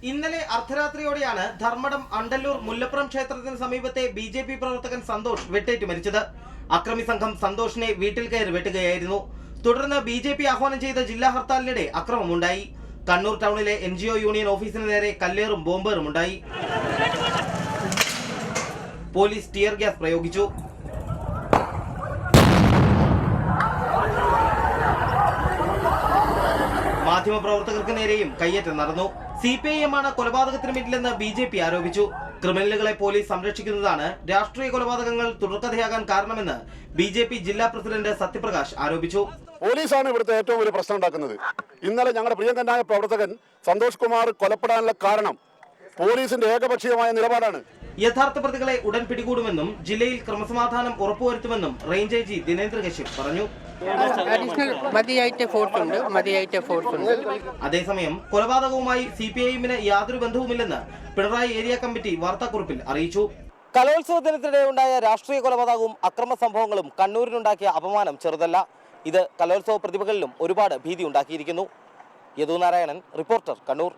ഇന്നലെ അർദ്ധരാത്രിയോടെയാണ് ധർമ്മടം അണ്ടല്ലൂർ മുല്ലപ്പുറം ക്ഷേത്രത്തിന് സമീപത്തെ ബി.ജെ.പി. പ്രവർത്തകൻ സന്തോഷ് വെട്ടേറ്റ് മരിച്ചത്. അക്രമി സംഘം സന്തോഷിനെ വീട്ടിൽ കയറി വെട്ടുകയായിരുന്നു. തുടർന്ന് ബി.ജെ.പി. ആഹ്വാനം ചെയ്ത ജില്ലാ ഹർത്താലിനിടെ അക്രമമുണ്ടായി. കണ്ണൂർ ടൗണിലെ NGO യൂണിയൻ ഓഫീസിന് നേരെ കല്ലേറും ബോംബേറും ഉണ്ടായി. പോലീസ് ടിയർ ഗ്യാസ് പ്രയോഗിച്ചു. മാധ്യമപ്രവർത്തകർക്ക് നേരെയും കയ്യേറ്റം നടന്നു. CPIM ആണ് കൊലപാതകത്തിന് പിന്നിലെന്ന് ബി.ജെ.പി. ആരോപിച്ചു. ക്രിമിനലുകളെ പോലീസ് സംരക്ഷിക്കുന്നതാണ് രാഷ്ട്രീയ കൊലപാതകങ്ങൾ തുടർക്കഥയാകാൻ കാരണമെന്ന് ബി.ജെ.പി. ജില്ലാ പ്രസിഡന്റ് സത്യപ്രകാശ് ആരോപിച്ചു. പോലീസാണ് ഇവിടുത്തെ ഏറ്റവും വലിയ പ്രശ്നം ഉണ്ടാക്കുന്നത്. ഇന്നലെ ഞങ്ങളുടെ പ്രിയങ്കരനായ പ്രവർത്തകൻ സന്തോഷ് കുമാർ കൊലപ്പെടാനുള്ള കാരണം പോലീസിന്റെ ഏകപക്ഷീയമായ നിലപാടാണ്. യഥാർത്ഥ പ്രതികളെ ഉടൻ പിടികൂടുമെന്നും ജില്ലയിൽ ക്രമസമാധാനം ഉറപ്പുവരുത്തുമെന്നും റേഞ്ച് IG ദിനേന്ദ്ര കശ്യപ് പറഞ്ഞു. അതേസമയം കൊലപാതകവുമായി CPIM-ന് യാതൊരു ബന്ധവുമില്ലെന്ന് പിണറായി ഏരിയ കമ്മിറ്റി വാർത്താക്കുറിപ്പിൽ അറിയിച്ചു. കലോത്സവ ദിനത്തിനിടെ ഉണ്ടായ രാഷ്ട്രീയ കൊലപാതകവും അക്രമ സംഭവങ്ങളും കണ്ണൂരിനുണ്ടാക്കിയ അപമാനം ചെറുതല്ല. ഇത് കലോത്സവ പ്രതിഭകളിലും ഒരുപാട് ഭീതി ഉണ്ടാക്കിയിരിക്കുന്നു. യദു നാരായണൻ, റിപ്പോർട്ടർ, കണ്ണൂർ.